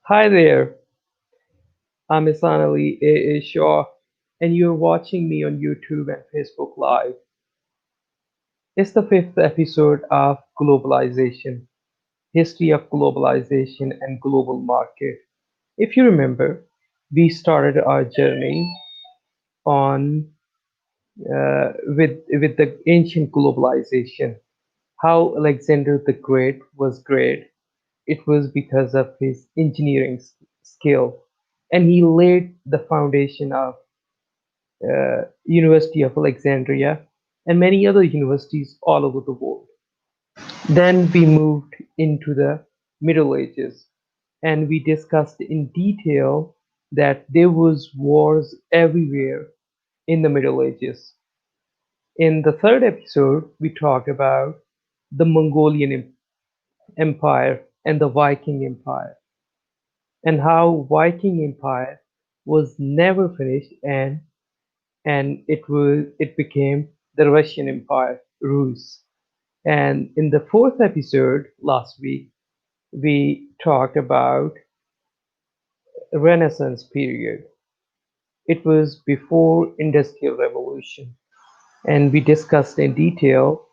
Hi there, I'm Isan Ali A. Shaw, and you're watching me on YouTube and Facebook Live. It's the fifth episode of Globalization, History of Globalization and Global Market. If you remember, we started our journey on with the ancient globalization, how Alexander the Great was great. It was because of his engineering skill, and he laid the foundation of University of Alexandria, and many other universities all over the world. Then we moved into the Middle Ages, and we discussed in detail that there was wars everywhere in the Middle Ages. In the third episode, we talked about the Mongolian Empire and the Viking Empire, and how Viking Empire was never finished, and it became the Russian Empire, Rus. And in the fourth episode last week, we talked about Renaissance period. It was before Industrial Revolution, and we discussed in detail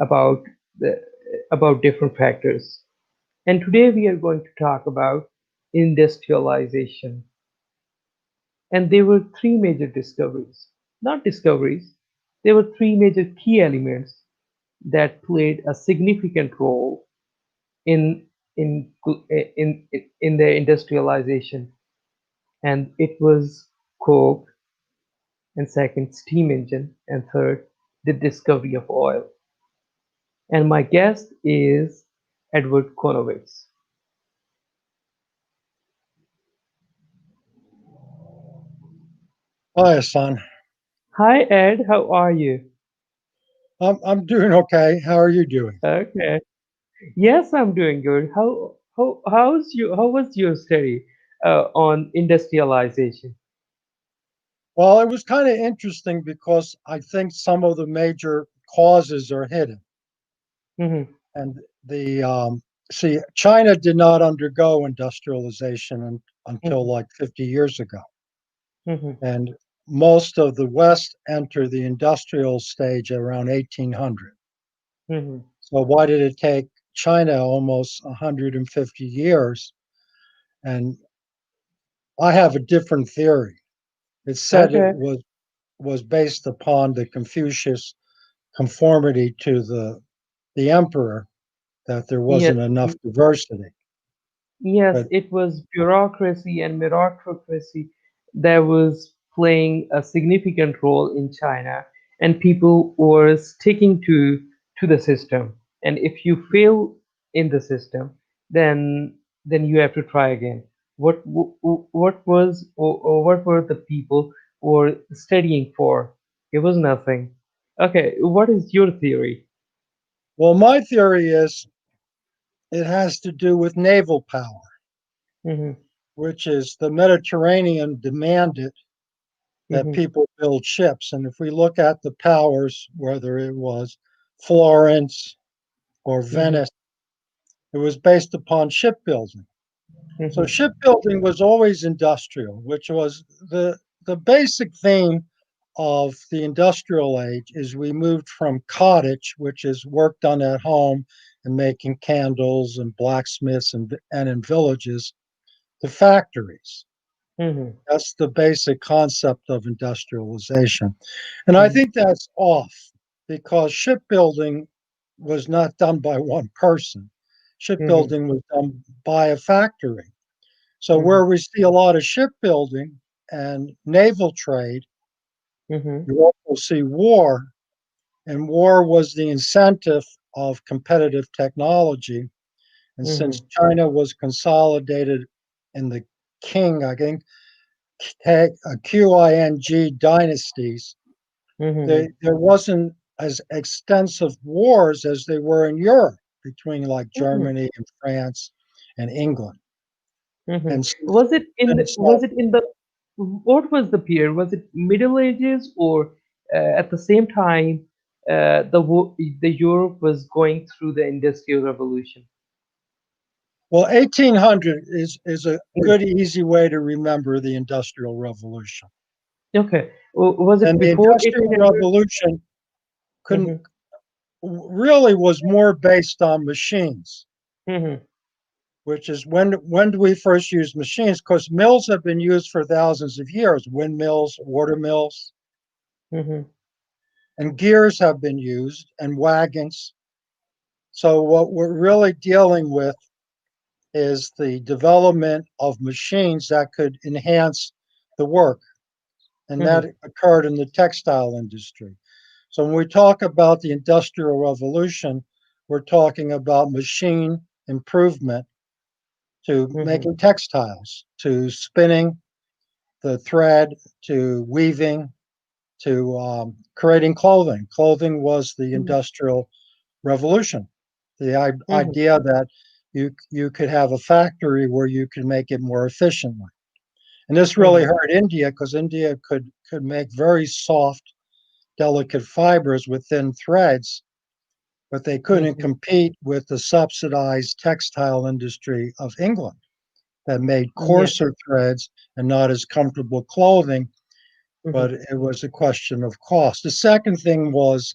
about the about different factors. And today we are going to talk about industrialization. And there were three major discoveries. Not discoveries, there were three major key elements that played a significant role in in in the industrialization, and it was coke, and second steam engine, and third the discovery of oil. And my guest is Edward Konowitz. Hi, Hassan. Hi Ed, how are you? I'm doing okay. How are you doing? Okay. Yes, I'm doing good. How was your study on industrialization? Well, it was kind of interesting because I think some of the major causes are hidden. Hmm. And the see, China did not undergo industrialization until Hmm. like 50 years ago, Hmm. and most of the West entered the industrial stage around 1800. Hmm. So why did it take China almost 150 years? And I have a different theory. It said it Okay. was based upon the Confucius conformity to the emperor, that there Yeah. wasn't enough diversity. Yes, But it was bureaucracy and meritocracy that was playing a significant role in China, and people were sticking to the system. And if you fail in the system, then you have to try again. What was or what were the people were studying for? It was nothing. Okay, what is your theory? well, my theory is it has to do with naval power, Hmm. which is the Mediterranean demanded that Hmm. people build ships. And if we look at the powers, whether it was Florence or Hmm. Venice, it was based upon shipbuilding. So Hmm. shipbuilding was always industrial, which was the basic theme of the industrial age is we moved from cottage, which is work done at home and making candles and blacksmiths and in villages, to factories. Hmm. That's the basic concept of industrialization. And I Hmm. think that's off because shipbuilding was not done by one person. Hmm. Shipbuilding was done by a factory. So Hmm. where we see a lot of shipbuilding and naval trade, Hmm. you also see war, and war was the incentive of competitive technology. And since Hmm. China was consolidated in the King, I think, Qing dynasties, Hmm. there wasn't as extensive wars as they were in Europe between like Hmm. Germany and France and England. Hmm. And Was it in the what was the period? Was it Middle Ages or at the same time the Europe was going through the Industrial Revolution? Well, 1800 is a good, easy way to remember the Industrial Revolution. Okay. Was it And the before Industrial 1800? Revolution couldn't Mm-hmm. really was more based on machines, Mm-hmm. which is when do we first use machines? Because mills have been used for thousands of years, windmills, water mills, Mm-hmm. and gears have been used, and wagons. So what we're really dealing with is the development of machines that could enhance the work, and that Mm-hmm. occurred in the textile industry. So when we talk about the Industrial Revolution, we're talking about machine improvement to Mm-hmm. making textiles, to spinning the thread, to weaving, to creating clothing. Clothing was the Industrial Revolution. The Mm-hmm. idea that you could have a factory where you could make it more efficiently. And this really Mm-hmm. hurt India because India could make very soft, delicate fibers with thin threads, but they couldn't Mm-hmm. compete with the subsidized textile industry of England that made Yes. coarser threads and not as comfortable clothing, Mm-hmm. but it was a question of cost. The second thing was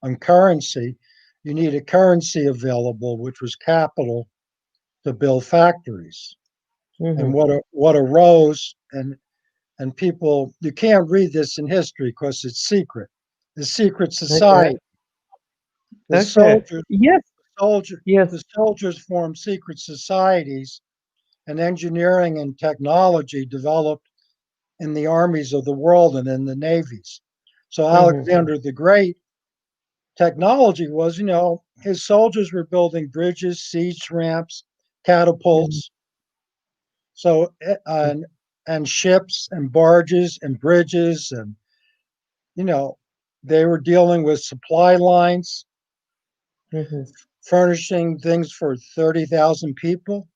on currency. You need a currency available, which was capital to build factories. And Mm-hmm. what arose, and people, you can't read this in history because it's secret. The secret Okay. society, the Okay. soldiers, Yes. soldier, Yes. the soldiers formed secret societies, and engineering and technology developed in the armies of the world and in the navies. So Mm-hmm. Alexander the Great, technology was, his soldiers were building bridges, siege ramps, Mm-hmm. catapults, so and ships and barges and bridges, and you know they were dealing with supply lines, Mm-hmm. furnishing things for 30,000 people.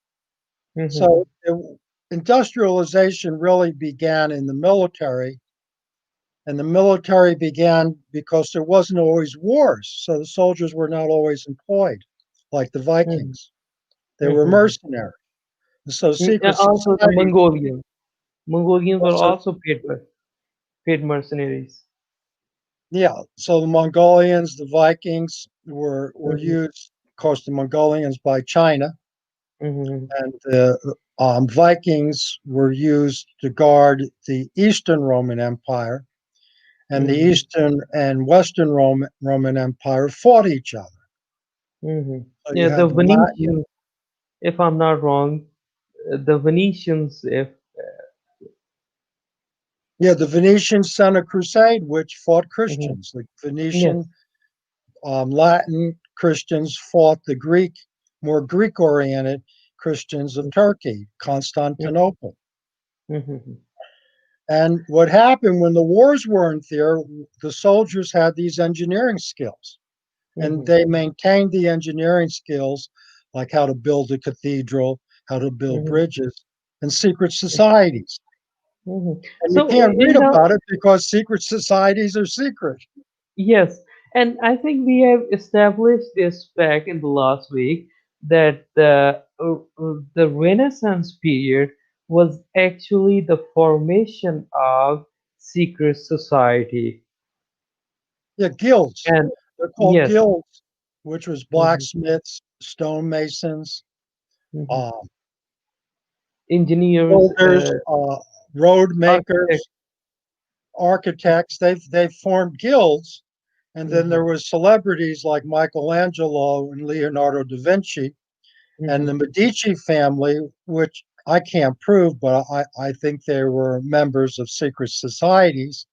Mm-hmm. So industrialization really began in the military, and the military began because there wasn't always wars, so the soldiers were not always employed, like the Vikings. They were Mm-hmm. mercenaries. And so secret Also, the societies Mongolians. Mongolians were also, also paid mercenaries. yeah. So the Mongolians, the Vikings were Mm-hmm. used, of course, the Mongolians by China, Mm-hmm. and the Vikings were used to guard the Eastern Roman Empire, and the Mm-hmm. Eastern and Western Roman Empire fought each other. Mm-hmm. So you Yeah, the had the Latin, Venetians, if I'm not wrong, the Venetians, if yeah, the Venetians sent a crusade which fought mhm. Christians. The Yes. Venetian Latin Christians fought the more Greek oriented Christians of Turkey, Constantinople. Mm-hmm. And what happened when the wars weren't there, the soldiers had these engineering skills, and Mm-hmm. they maintained the engineering skills, like how to build a cathedral, how to build Mm-hmm. bridges, in secret societies. Mm-hmm. And you So can't read in the about it because secret societies are secret. yes, and I think we have established this fact in the last week that the Renaissance period was actually the formation of secret society. Yeah, guilds. And They're called yes, guilds, which was hmm blacksmiths, stonemasons, hmm uh, engineers, builders, road architects. makers, architects. They've formed guilds, and then Hmm there was celebrities like Michelangelo and Leonardo da Vinci, and hmm the Medici family, which I can't prove, but I think they were members of secret societies,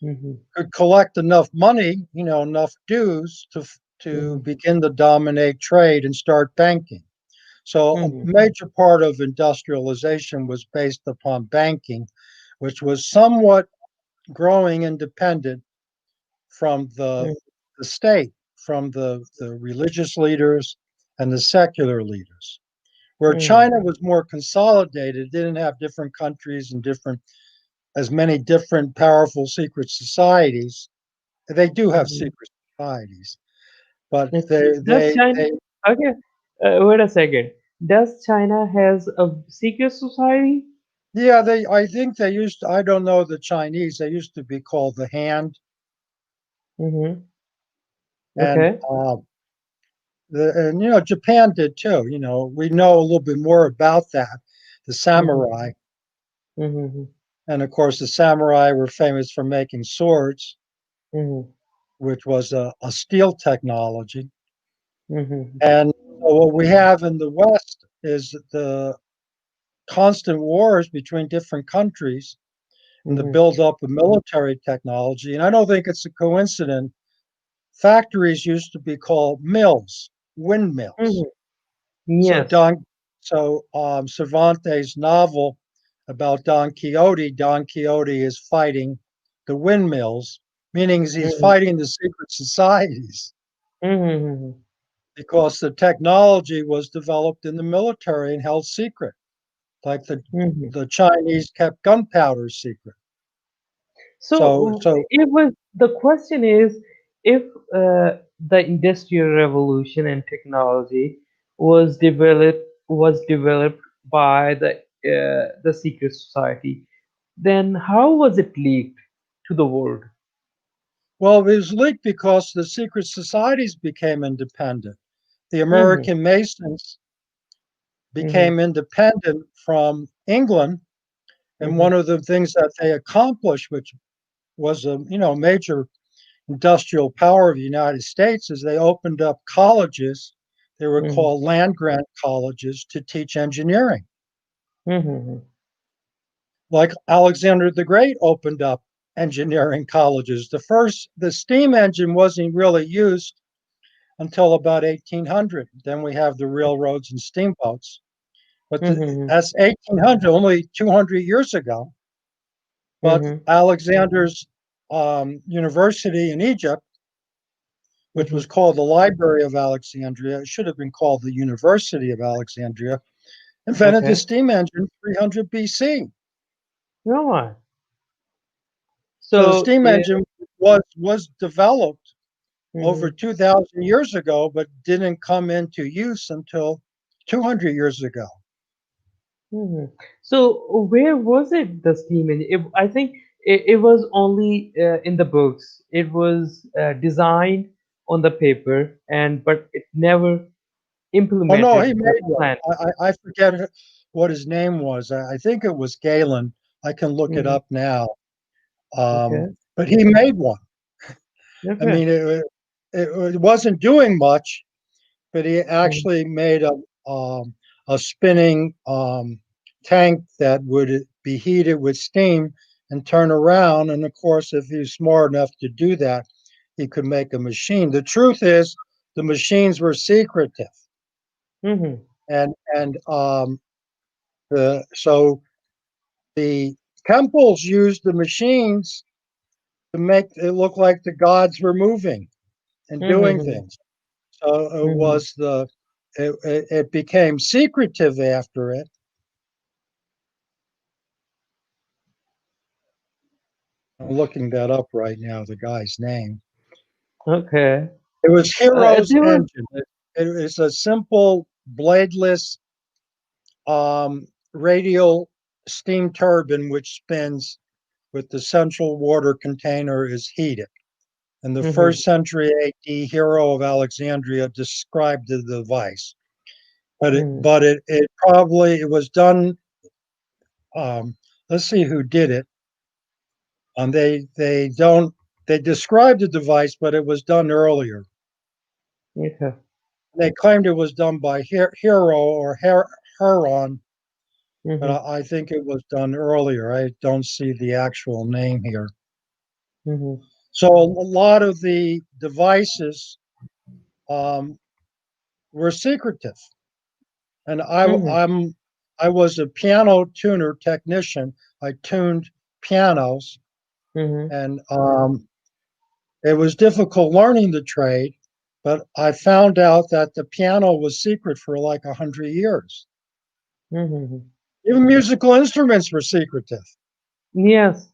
hmm could collect enough money, enough dues to hmm begin to dominate trade and start banking. So a hmm major part of industrialization was based upon banking, which was somewhat growing independent from the state, from the religious leaders and the secular leaders. Where hmm China was more consolidated, didn't have different countries and different as many different powerful secret societies. They do have hmm secret societies, but Does China? Okay, wait a second. Does China has a secret society? Yeah, I think they used to, I don't know the Chinese, they used to be called the Hand. Mm-hmm. And Okay. Japan did too. We know a little bit more about that, the Mm-hmm. samurai. Mm-hmm. And of course, the samurai were famous for making swords, Mm-hmm. which was a steel technology. Mm-hmm. And so what we have in the West is the constant wars between different countries and the Mm-hmm. buildup of military technology. And I don't think it's a coincidence. Factories used to be called mills, windmills. Mm-hmm. So Yes. Don, Cervantes' novel about Don Quixote is fighting the windmills, meaning he's Mm-hmm. fighting the secret societies Mm-hmm. because the technology was developed in the military and held secret, like Mm-hmm. the Chinese kept gunpowder secret. So, So so it was the question is if the industrial revolution and technology was developed by the secret society, then how was it leaked to the world? well, it was leaked because the secret societies became independent. The Mm-hmm. American Masons Mm-hmm. became independent from England. And Mm-hmm. one of the things that they accomplished, which was a major industrial power of the United States, is they opened up colleges. They were Mm-hmm. called land grant colleges to teach engineering. Mm-hmm. Like Alexander the Great opened up engineering colleges. The steam engine wasn't really used until about 1800. Then we have the railroads and steamboats. But Mm-hmm. that's 1800, only 200 years ago. But Mm-hmm. Alexander's university in Egypt, which Mm-hmm. was called the Library of Alexandria, it should have been called the University of Alexandria, invented the Okay. steam engine 300 BC. No. So the So steam engine was developed over mhm. 2,000 years ago, but didn't come into use until 200 years ago. Mhm. So where was it the steam engine? I think it was only in the books. It was designed on the paper, and but it never Oh no, he implemented the made one. plan. I forget what his name was. I think it was Galen. I can look it Hmm. up now. Okay. But he made one. I Okay. mean, it wasn't doing much, but he Mhm. actually made a spinning tank that would be heated with steam and turn around. And of course, if he was smart enough to do that, he could make a machine. The truth is, the machines were secretive, Mhm. and so the temples used the machines to make it look like the gods were moving and doing Mhm. things. So Mhm. it became secretive after it. I'm looking that up right now, the guy's name. Okay. It was Hero's There was. engine. It is a simple bladeless radial steam turbine which spins with the central water container is heated. In the Mhm. first century AD, Hero of Alexandria described the device, but it Mhm. but it probably it was done. Um, let's see who did it. They don't they described the device, but it was done earlier. Okay. They claimed it was done by Hero or Heron, but Mhm. I think it was done earlier. I don't see the actual name here. Mhm. So a lot of the devices um, were secretive, and Mhm. I was a piano tuner technician. I tuned pianos, Mhm. and it was difficult learning the trade, but I found out that the piano was secret for like 100 years. Mhm. Even musical instruments were secretive. Yes.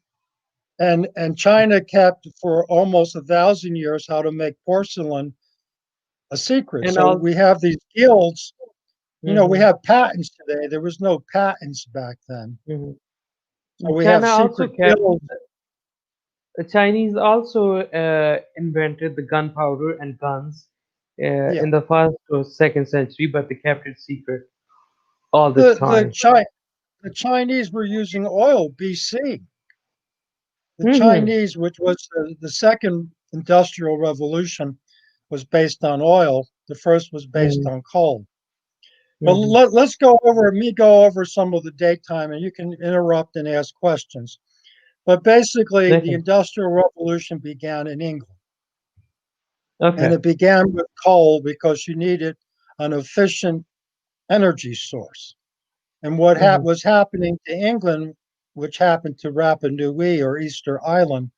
And China kept for almost 1,000 years how to make porcelain a secret. And So all. we have these guilds We Mm-hmm. have patents today. There was no patents back then. So we have China also secret kept guilds. the Chinese also invented the gunpowder and guns Yeah. in the first or second century, but they kept it secret all this The the time. Chi- the Chinese were using oil BC. The Mm-hmm. Chinese, which was the second industrial revolution, was based on oil. The first was based Mm-hmm. on coal. But Mm-hmm. me go over some of the daytime, and you can interrupt and ask questions. But basically, the Okay. Industrial Revolution began in England, and Okay. it began with coal because you needed an efficient energy source. And what Mm-hmm. was happening to England, which happened to Rapa Nui or Easter Island,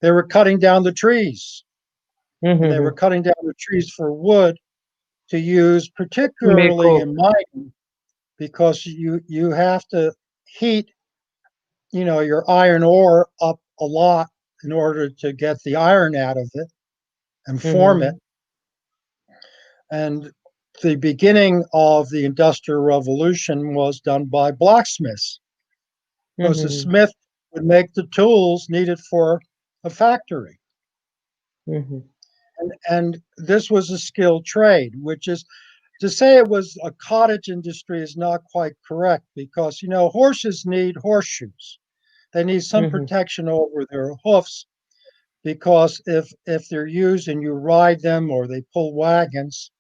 they were cutting down the trees, and they were Mm-hmm. cutting down the trees for wood to use, To make particularly coke. in mining, because you have to heat your iron ore up a lot in order to get the iron out of it and form it. Mm-hmm. And the beginning of the Industrial Revolution was done by blacksmiths, because the Mm-hmm. smith would make the tools needed for a factory. Mm-hmm. And this was a skilled trade, which is to say it was a cottage industry is not quite correct, because horses need horseshoes. They need some Mm-hmm. protection over their hoofs, because if they're used and you ride them or they pull wagons,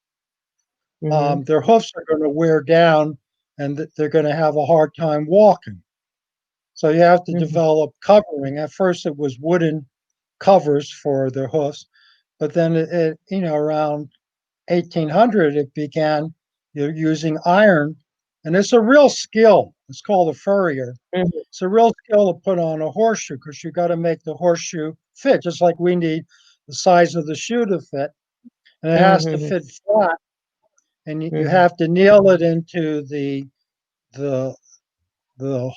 Mm-hmm. their hoofs are going to wear down, and they're going to have a hard time walking. So you have to Mm-hmm. develop covering. At first, it was wooden covers for their hoofs, but then around 1800, it began using iron, and it's a real skill. It's called a furrier. Mm-hmm. It's a real skill to put on a horseshoe, because you got to make the horseshoe fit, just like we need the size of the shoe to fit, and it has to Mm-hmm. fit flat, and you Mm-hmm. have to nail it into the the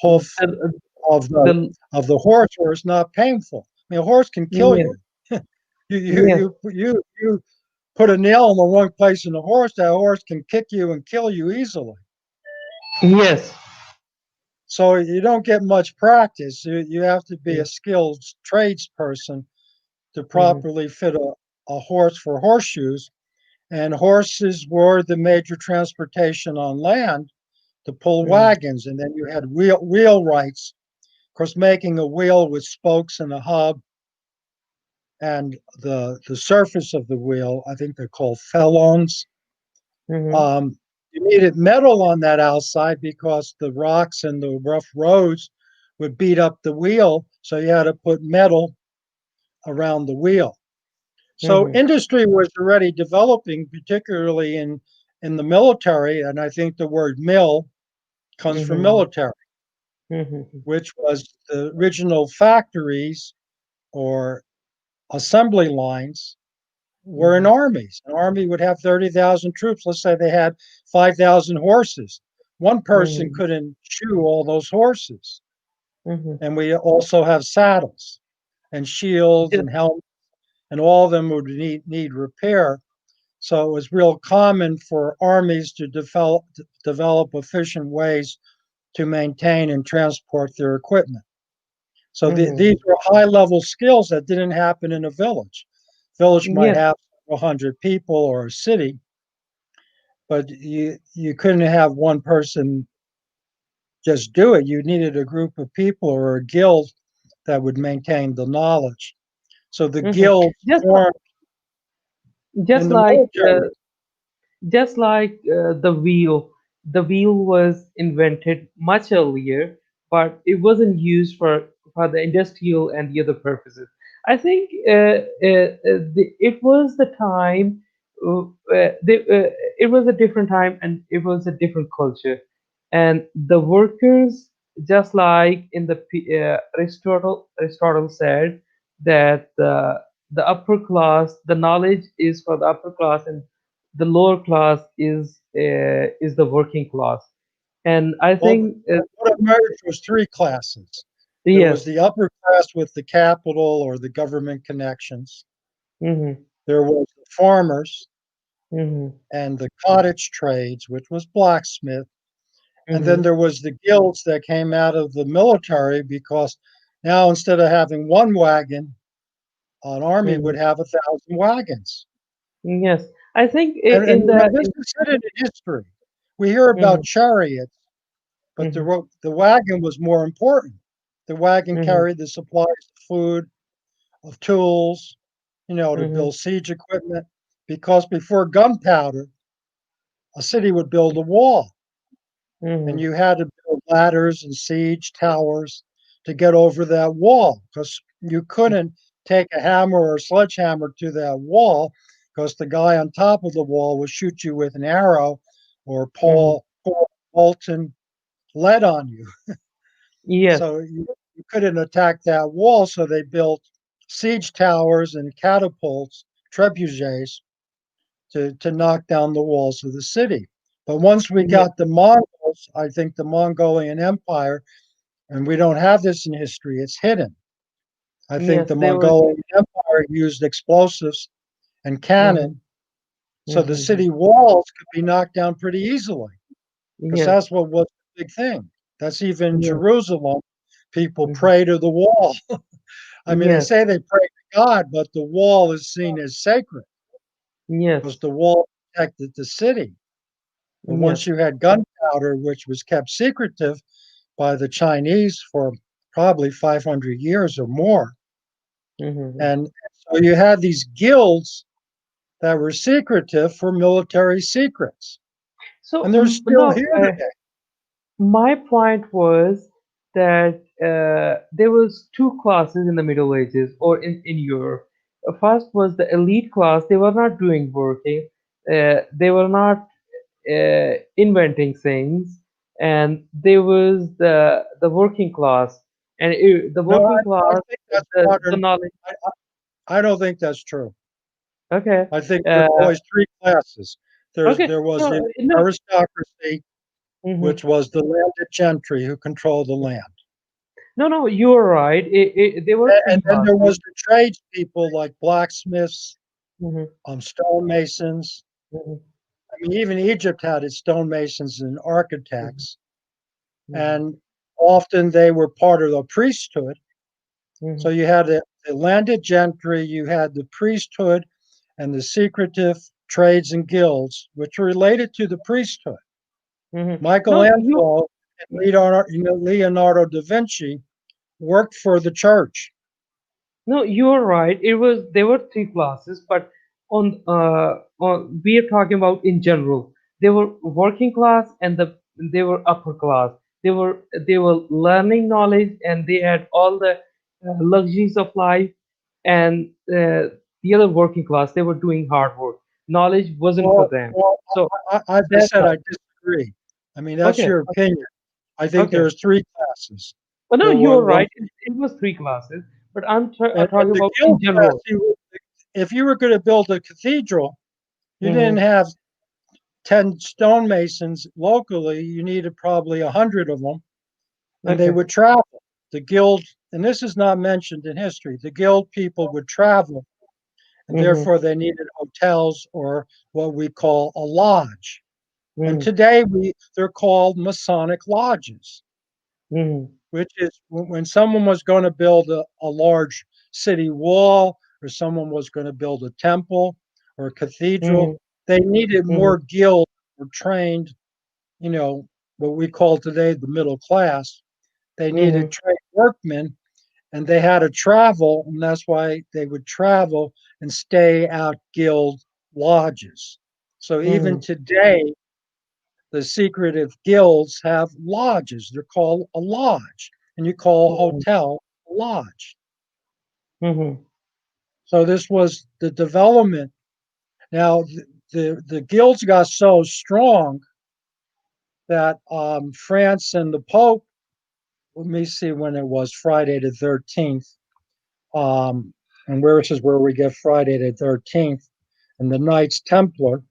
hoof The, of the the horse, or it's not painful. I mean, a horse can kill yes, you. You yes, you you put a nail in the wrong place in the horse, that horse can kick you and kill you easily. yes. So you don't get much practice. You have to be a Mm-hmm. skilled tradesperson to Mm-hmm. properly fit a horse for horseshoes. And horses were the major transportation on land to pull Mm-hmm. wagons. And then you had wheelwrights, of course, making a wheel with spokes and a hub, and the surface of the wheel, I think they're called felons. Mm-hmm. Um, you needed metal on that outside, because the rocks and the rough roads would beat up the wheel. So you had to put metal around the wheel. So Mm-hmm. industry was already developing, particularly in the military. And I think the word mill comes from Mm-hmm. military, Mm-hmm. which was the original factories or assembly lines were in Mm-hmm. armies. An army would have 30,000 troops. Let's say they had 5,000 horses. One person Mm-hmm. couldn't shoe all those horses. Mm-hmm. And we also have saddles and shields Just, and helmets, and all of them would need repair. So it was real common for armies to develop efficient ways to maintain and transport their equipment. So these mm-hmm. were high level skills that didn't happen in a village. Village might Yes. have 100 people or a city, but you couldn't have one person just do it. You needed a group of people or a guild that would maintain the knowledge. So the Mm-hmm. guilds Just formed in just the like military. the wheel was invented much earlier, but it wasn't used for the industrial and the other purposes. I think it was the time. Uh, it was a different time, and it was a different culture, and the workers, just like in Aristotle said that the upper class, the knowledge is for the upper class, and the lower class is the working class. And I Well, think what emerged was three classes. There was yes. the upper class with the capital or the government connections. Hmm. There was the farmers, Mhm. and the cottage trades, which was blacksmith. And then Mhm. there was the guilds that came out of the military because now instead of having one wagon, an army would Mhm. have 1,000 wagons. Yes, I think And in the this is hidden in history. We hear about mhm. chariots, but Mhm. the wagon was more important. The wagon Mhm. carried the supplies of food, of tools, to Mhm. build siege equipment. Because before gunpowder, a city would build a wall, and Mhm. you had to build ladders and siege towers to get over that wall because you couldn't take a hammer or a sledgehammer to that wall because the guy on top of the wall would shoot you with an arrow or Mhm. pour molten lead on you. Yes. So you couldn't attack that wall. So they built siege towers and catapults, trebuchets, to knock down the walls of the city. But once we Yes. got the Mongols, I think the Mongolian Empire, and we don't have this in history, it's hidden. I think Yes. the They were. Mongolian Empire used explosives and Mhm. cannon, so the Mhm. city walls could be knocked down pretty easily, because Yes. that's what was the big thing. That's even in Yes. Jerusalem. People Mhm. pray to the wall. I mean, they Yes. say they pray to God, but the wall is seen as sacred because Yes. the wall protected the city. But once Yes. you had gunpowder, which was kept secretive by the Chinese for probably 500 years or more, Mhm. and so you had these guilds that were secretive for military secrets, So and they're still no, here today. my point was that there was two classes in the Middle Ages or in Europe. First was the elite class. They were not doing working. They were not inventing things, and there was the working class, and the No, working I class, think that's the modern. knowledge. I don't think that's true. Okay, I think there's uh, always three classes. okay, There was no, the no. aristocracy, Mhm. which was the landed gentry who controlled the land. No, no, you're right. There were three And then there classes. was the tradespeople like blacksmiths, Mhm. stonemasons. Mhm. I mean, even Egypt had its stonemasons and Mhm. architects, Mhm. and often they were part of the priesthood. So Mhm. you had the landed gentry, you had the priesthood, and the secretive trades and guilds, which were related to the priesthood. Mhm. No, you. Michelangelo and Leonardo da Vinci worked for the church. No, you're right. It was there were three classes, but on we are talking about in general. They were working class and they were upper class. They were learning knowledge and they had all the luxuries of life. And the other working class, they were doing hard work. Knowledge wasn't for them. Well, So as I that's said, how. I disagree. I mean, that's Okay, your opinion. I think okay. there's three classes. But no, There you're was, right. It was three classes, but and talking the about in guild class, general. if you were going to build a cathedral, you didn't Hmm. have 10 stonemasons locally. You needed probably 100 of them, and they Okay. would travel. The guild, and this is not mentioned in history, the guild people would travel, and Hmm. therefore they needed hotels or what we call a lodge. And Hmm. today they're called Masonic lodges, Hmm. which is when someone was going to build a large city wall or someone was going to build a temple or a cathedral, Hmm. they needed Hmm. more guilds or trained, you know, what we call today the middle class. They needed Hmm. trained workmen, and they had to travel, and that's why they would travel and stay out guild lodges. So even Hmm. today, the secretive guilds have lodges. They're called a lodge, and you call a Hmm. hotel a lodge. Hmm. So this was the development. Now, the guilds got so strong that France and the Pope, let me see when it was, Friday the 13th, um, and where this is where we get Friday the 13th, and the Knights Templar.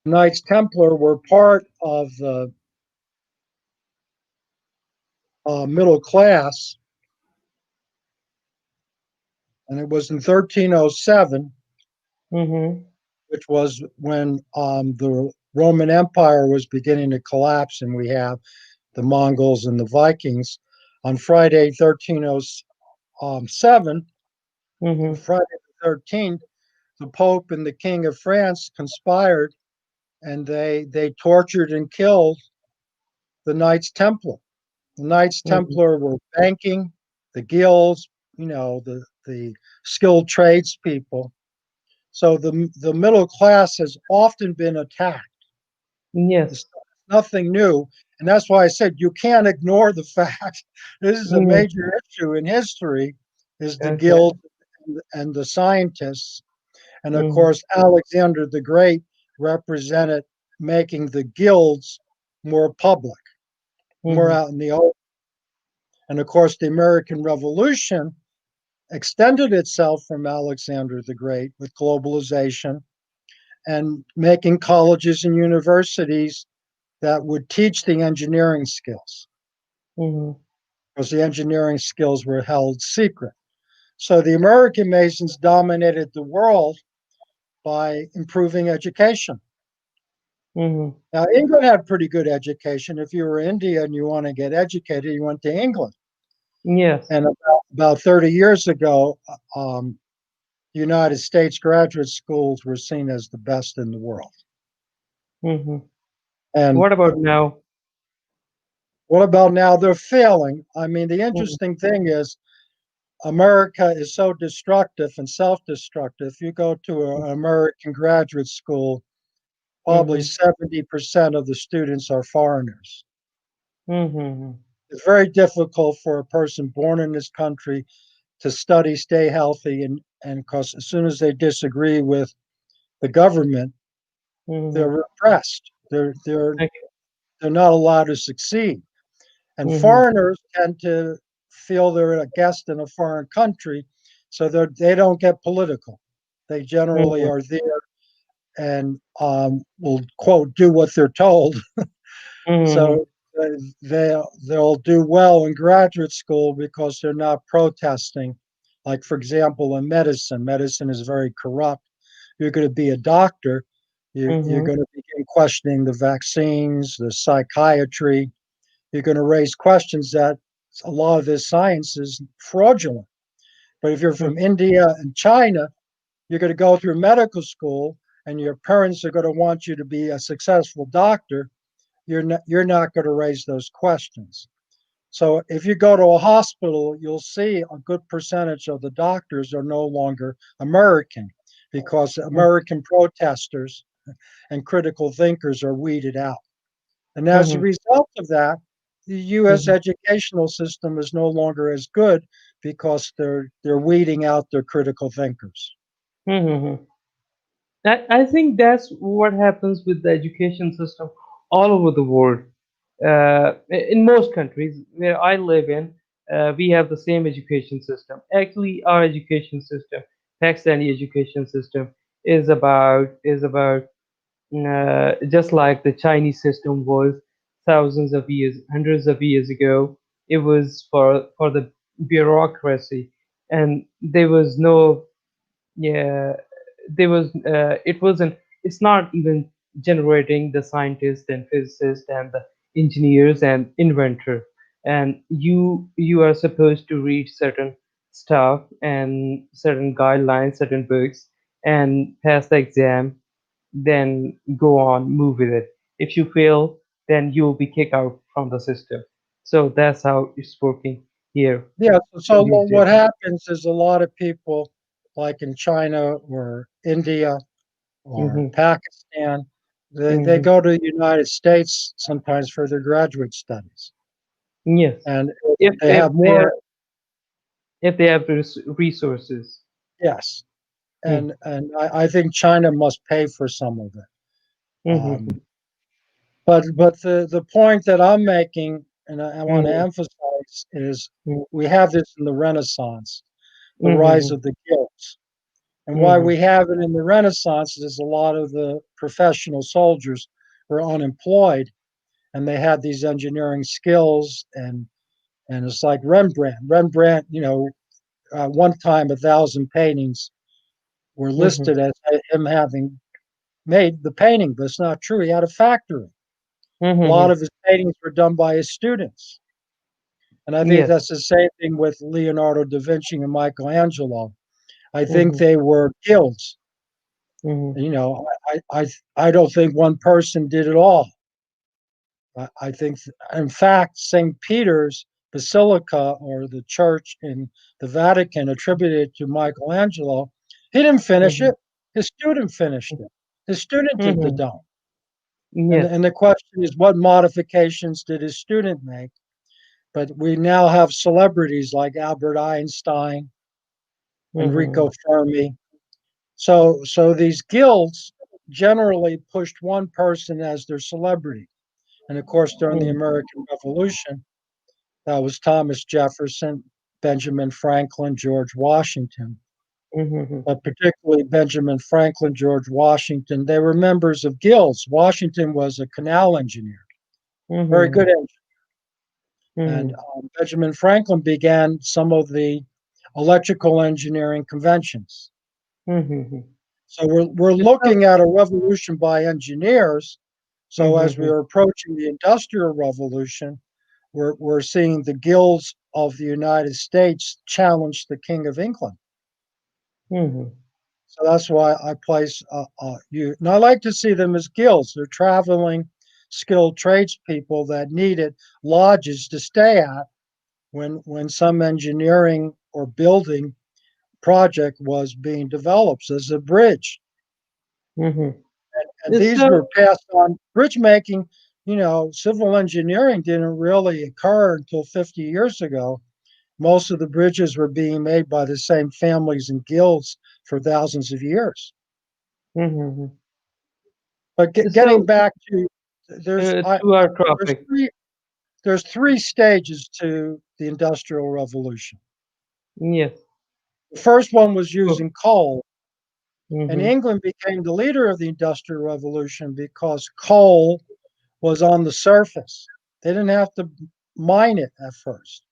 Knights Templar were part of the middle class, and it was in 1307. Hmm. which was when the Roman Empire was beginning to collapse, and we have the Mongols and the Vikings. On Friday, 1307, Mm-hmm. Friday the 13th, the Pope and the King of France conspired, and they tortured and killed the Knights Templar. The Knights Mm-hmm. Templar were banking, the guilds, the skilled tradespeople. So the middle class has often been attacked. It's Yes. nothing new. And that's why I said you can't ignore the fact this is a Mm-hmm. major issue in history is the Okay. guild and the scientists. And of Mm-hmm. course, Alexander the Great represented making the guilds more public, more Mm-hmm. out in the open. And of course, the American Revolution extended itself from Alexander the Great with globalization and making colleges and universities that would teach the engineering skills Mm-hmm. because the engineering skills were held secret. So the American Masons dominated the world by improving education. Mm-hmm. Now, England had pretty good education. If you were India and you want to get educated, you went to England. Yes. And about 30 years ago, the United States graduate schools were seen as the best in the world. Mm-hmm. And What about now? what about now? They're failing. I mean, the Mm-hmm. interesting thing is America is so destructive and self destructive. You go to an American graduate school, probably Mm-hmm. 70% of the students are foreigners. Mm-hmm. It's very difficult for a person born in this country to study, stay healthy, and because as soon as they disagree with the government, they're Mm-hmm. repressed. They're Okay. not allowed to succeed. And Mm-hmm. foreigners tend to feel they're a guest in a foreign country, so they don't get political. They generally Mm-hmm. are there and will quote do what they're told. Mm-hmm. So they'll do well in graduate school because they're not protesting. Like for example, in medicine, medicine is very corrupt. You're going to be a doctor. You're Mm-hmm. going to begin questioning the vaccines, the psychiatry. You're going to raise questions that a lot of this science is fraudulent. But if you're from India and China, you're going to go through medical school and your parents are going to want you to be a successful doctor. You're not going to raise those questions. So if you go to a hospital, you'll see a good percentage of the doctors are no longer American because American protesters and critical thinkers are weeded out. And as a Mm-hmm. result of that, the U.S. Mm-hmm. educational system is no longer as good because they're weeding out their critical thinkers. Mm-hmm. I think that's what happens with the education system all over the world. In most countries where I live in, we have the same education system. Actually, our education system, Pakistani education system, is about just like the Chinese system was thousands of years, hundreds of years ago. It was for the bureaucracy, and there was no, yeah, there was it wasn't, it's not even generating the scientists and physicists and the engineers and inventor, and you are supposed to read certain stuff and certain guidelines, certain books, and pass the exam, then go on, move with it. If you fail, then you will be kicked out from the system. So that's how it's working here Yeah, so these days. what happens is a lot of people, like in China or India or Hmm. Pakistan, they Hmm. go to the United States sometimes for their graduate studies. Yes, And if they if have they have, more, if they have the resources. yes. And I think China must pay for some of it. Mm-hmm. But the point that I'm making, and I want to Mm-hmm. emphasize, is we have this in the Renaissance, the rise Mm-hmm. of the guilds. And why Mm-hmm. we have it in the Renaissance is a lot of the professional soldiers were unemployed and they had these engineering skills and it's like Rembrandt. Rembrandt, one time 1,000 paintings were Mm-hmm. listed as him having made the painting, but it's not true. He had a factory. A lot Mm-hmm. of his paintings were done by his students. And I think Yes. that's the same thing with Leonardo da Vinci and Michelangelo. I think Mm-hmm. they were guilds. Mm-hmm. You know, I don't think one person did it all. I think, in fact, St. Peter's Basilica, or the church in the Vatican attributed to Michelangelo, he didn't finish Mm-hmm. it. His student finished it. His student did the Mm-hmm. dome. Yes. And the question is, what modifications did his student make? But we now have celebrities like Albert Einstein, Mm-hmm. Enrico Fermi. So these guilds generally pushed one person as their celebrity. And of course, during the American Revolution, that was Thomas Jefferson, Benjamin Franklin, George Washington. Mm-hmm. But particularly Benjamin Franklin, George Washington, they were members of guilds. Washington was a canal engineer, very Mm-hmm. good engineer. And Mm-hmm. Benjamin Franklin began some of the electrical engineering conventions. Mm-hmm. So we're So, looking at a revolution by engineers. So as we mm-hmm. are approaching the Industrial Revolution, we're seeing the guilds of the United States challenge the King of England. Mm-hmm. So that's why I place you. And I like to see them as guilds. They're traveling, skilled tradespeople that needed lodges to stay at when some engineering or building project was being developed as a bridge. Mm-hmm. And these So, were passed on. Bridge making, civil engineering didn't really occur until 50 years ago. Most of the bridges were being made by the same families and guilds for thousands of years. mm-hmm. But getting So back to there's to our there's topic. three stages to the Industrial Revolution. Yes. The first one was Sure. using coal, and Mm-hmm. England became the leader of the Industrial Revolution because coal was on the surface. They didn't have to mine it at first.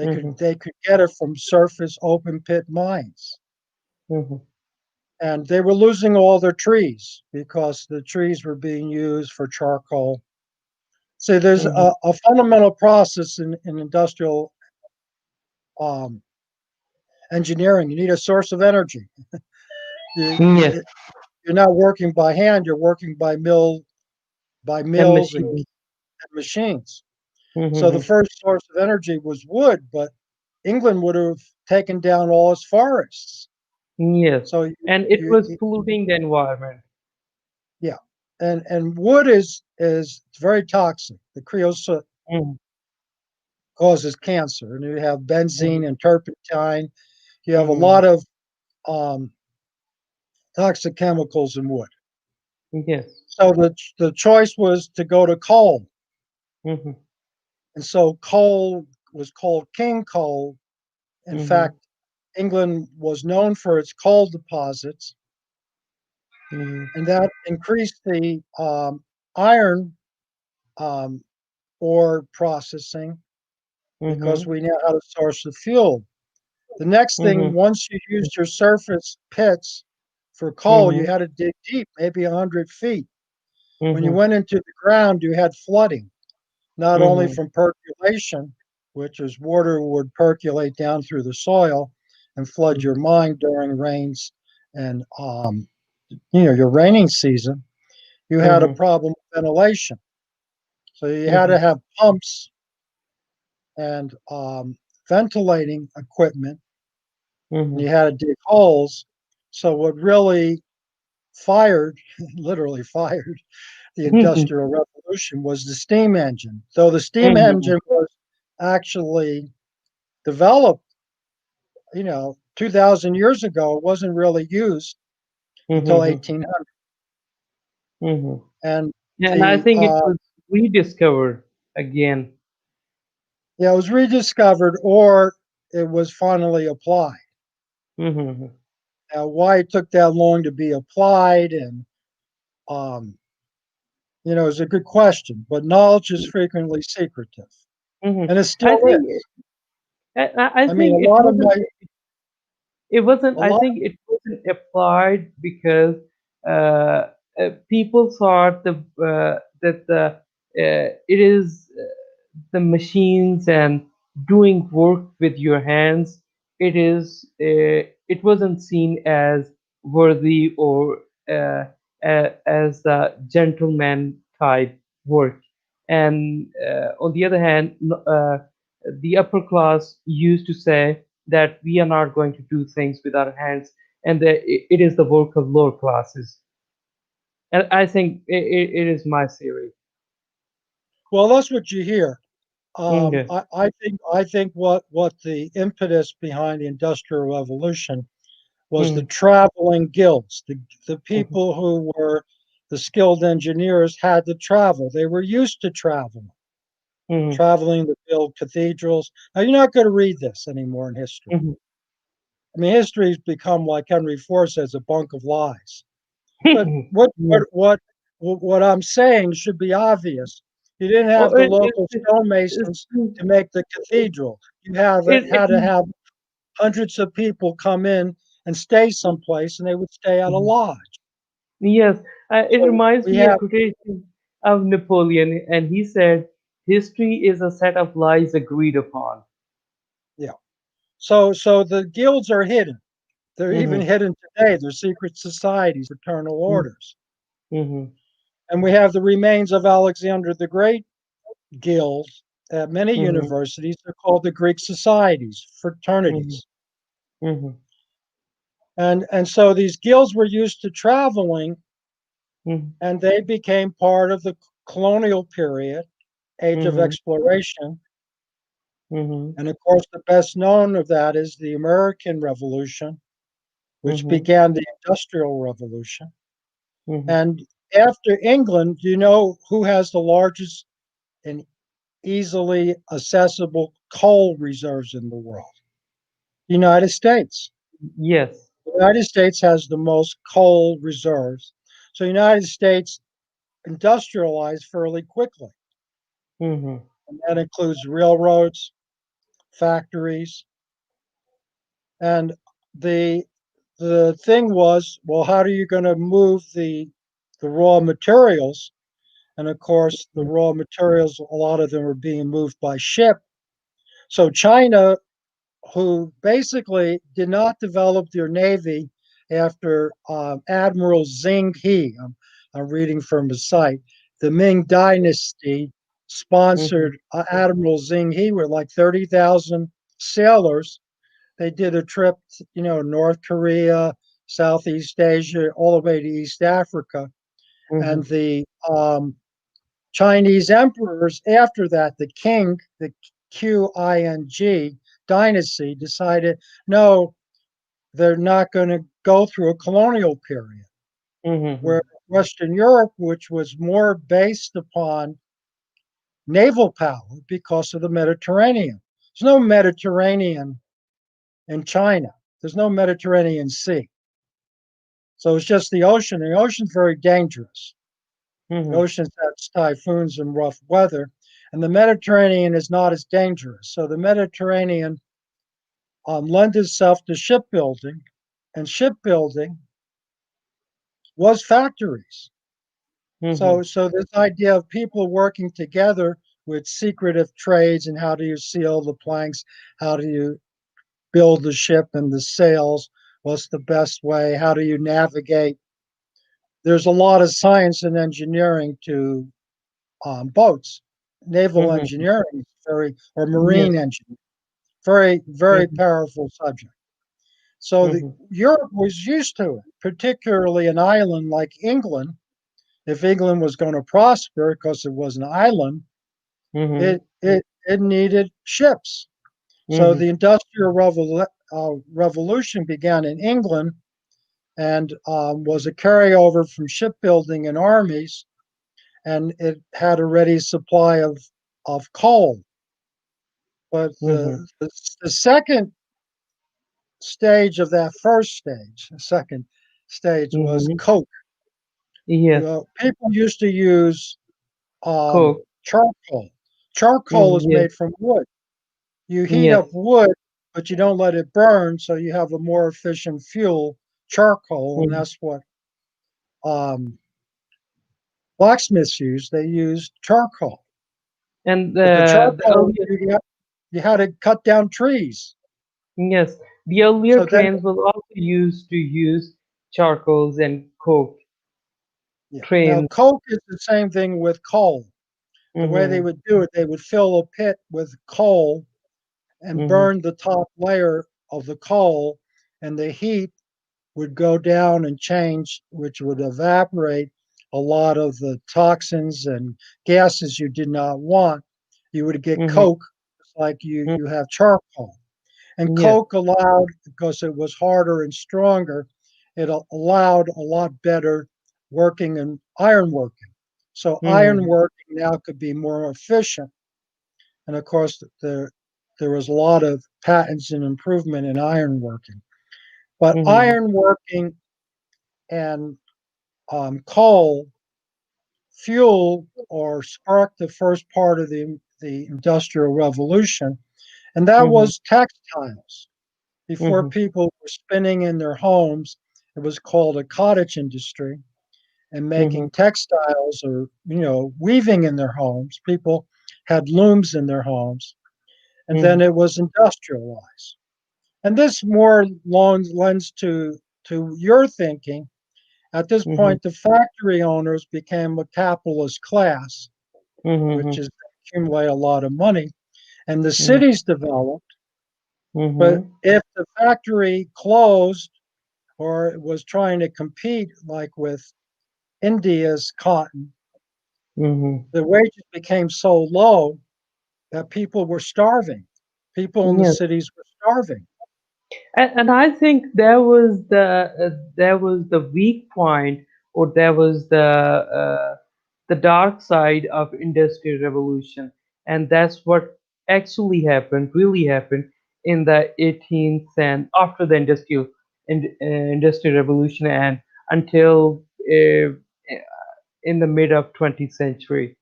Mm-hmm. They could get it from surface open pit mines. Mm-hmm. And they were losing all their trees because the trees were being used for charcoal. So there's Mm-hmm. a fundamental process in industrial um, engineering. You need a source of energy. Yes. You're not working by hand. You're working by And mills machine. and machines. So the Mm-hmm. first source of energy was wood, but England would have taken down all its forests. Yes. So And it was you polluting the environment. yeah, and wood is very toxic. The creosote Mm-hmm. causes cancer, and you have Mm-hmm. benzene and turpentine. You have a Mm-hmm. lot of um, toxic chemicals in wood. Yes. So the choice was to go to coal, Mm-hmm. and so coal was called king coal. In Mm-hmm. fact, England was known for its coal deposits, Mm-hmm. and that increased the iron um, ore processing because Mm-hmm. we now had a source of fuel. The next thing, Mm-hmm. once you used your surface pits for coal, you Mm-hmm. had to dig deep, maybe 100 feet. When you Mm-hmm. went into the ground, you had flooding, not only Mm-hmm. from percolation, which is water would percolate down through the soil and flood your mine during rains and your raining season. You had a Mm-hmm. problem with ventilation, so you had Mm-hmm. to have pumps and ventilating equipment, and Mm-hmm. you had to dig holes. So what really fired, literally fired, the Mm-hmm. Industrial Revolution was the steam engine. Though the steam Mm-hmm. engine was actually developed, 2,000 years ago, it wasn't really used until Mm-hmm. 1800. Mm-hmm. And And I the think it was rediscovered again. yeah, it was rediscovered or it was finally applied. Mm-hmm. Now, why it took that long to be applied and um, is a good question, but knowledge is frequently secretive, Mm-hmm. and it I still think is. I I mean, think it wasn't. It a wasn't. I lot think it wasn't applied because uh, people thought that it is the machines and doing work with your hands. It wasn't seen as worthy or as the gentleman type work. And on the other hand, the upper class used to say that we are not going to do things with our hands, and that it is the work of lower classes. And I think it is my theory. Well, that's what you hear. Okay. I think what the impetus behind the Industrial Revolution was the Mhm, traveling guilds. The mhm, people who were the skilled engineers had to travel. They were used to mhm, traveling to build cathedrals. Now you're not going to read this anymore in history. mhm, I mean, history's become, like Henry Ford says, a bunk of lies. But mhm. Yeah. what I'm saying should be obvious. You didn't Oh, have the local it's, stonemasons to make the cathedral. You had to it, have hundreds of people come in and stay someplace, and they would stay at a mhm. lodge. Yes, it So reminds we me a have, quotation of Napoleon, and he said, "History is a set of lies agreed upon." yeah. So the guilds are hidden. They're even Mhm, hidden today. They're secret societies, fraternal mhm, orders. mhm, And we have the remains of Alexander the Great guilds at many mhm, universities. They're called the Greek societies, mhm, fraternities. mhm, And so these guilds were used to traveling, mhm, and they became part of the colonial period, age of mhm, exploration. mhm, And of course, the best known of that is the American Revolution, which mhm, began the Industrial Revolution. mhm. And after England, do you know who has the largest and easily accessible coal reserves in the world? The United States. Yes. The United States has the most coal reserves. So the United States industrialized fairly quickly. Mhm, And that includes railroads, factories, and the the thing was, well, how are you going to move the raw materials? And of course, the raw materials, a lot of them were being moved by ship. So China, who basically did not develop their navy after Admiral Zheng He, I'm reading from the site, the Ming Dynasty mhm, sponsored Admiral Zheng He with like 30,000 sailors. They did a trip, North Korea, Southeast Asia, all the way to East Africa. And mhm, the Chinese emperors after that, the Qing dynasty, decided no, they're not going to go through a colonial period. Where mhm, Western Europe, which was more based upon naval power because of the Mediterranean, there's no Mediterranean in China, there's no Mediterranean Sea. So it's just the ocean. The ocean's very dangerous. The mhm, ocean has typhoons and rough weather, and the Mediterranean is not as dangerous. So the Mediterranean lends itself to shipbuilding, and shipbuilding was factories. So, mhm, so this idea of people working together with secretive trades and how do you seal the planks, how do you build the ship and the sails, what's the best way, how do you navigate? There's a lot of science and engineering to boats. Naval mhm. engineering is or marine Yes. engineering, very, very Mhm, powerful subject. So the mhm, Europe was used to it, particularly an island like England. If England was going to prosper, because it was an island, mhm, it needed ships. So mhm, the Revolution began in England and was a carryover from shipbuilding and armies, and it had a ready supply of coal. But mhm, the second stage of that first stage, the second stage was mhm. coke. Yes. People used to use Cool. charcoal. Charcoal is Yes. made from wood. You heat up Yes. wood, but you don't let it burn, so you have a more efficient fuel, charcoal, and Mhm, that's what um, blacksmiths used. They used charcoal, And but the the charcoal earlier, you had to cut down trees. yes, the earlier So then, trains was also used to use charcoals and coke yeah. Now trains. coke is the same thing with coal. The way they Mm-hmm, would do it, they would fill a pit with coal and mm-hmm, burn the top layer of the coal, and the heat would go down and change, which would evaporate a lot of the toxins and gases you did not want. You would get mm-hmm, coke, just like you have charcoal. And yes, coke allowed, because it was harder and stronger, it allowed a lot better working and iron working. So iron mm-hmm, working now could be more efficient. And of course, there was a lot of patents and improvement in iron working. But mm-hmm, iron working and coal fuel or sparked the first part of the Industrial Revolution, and that mm-hmm, was textiles. Before mm-hmm, people were spinning in their homes, it was called a cottage industry, and mm-hmm, making textiles or weaving in their homes. People had looms in their homes, and mm-hmm, then it was industrialized. And this more lends to your thinking. At this mm-hmm, point, the factory owners became a capitalist class, which mm-hmm, is accumulate a lot of money, and the mm-hmm, cities developed. But mm-hmm, if the factory closed or was trying to compete, like with India's cotton, mm-hmm, the wages became so low that people were starving. People in the yes. cities were starving. And I think there was the weak point, or there was the dark side of industrial revolution, and that's what actually happened, really happened in the 18th and after the industrial revolution, and until in the mid of 20th century.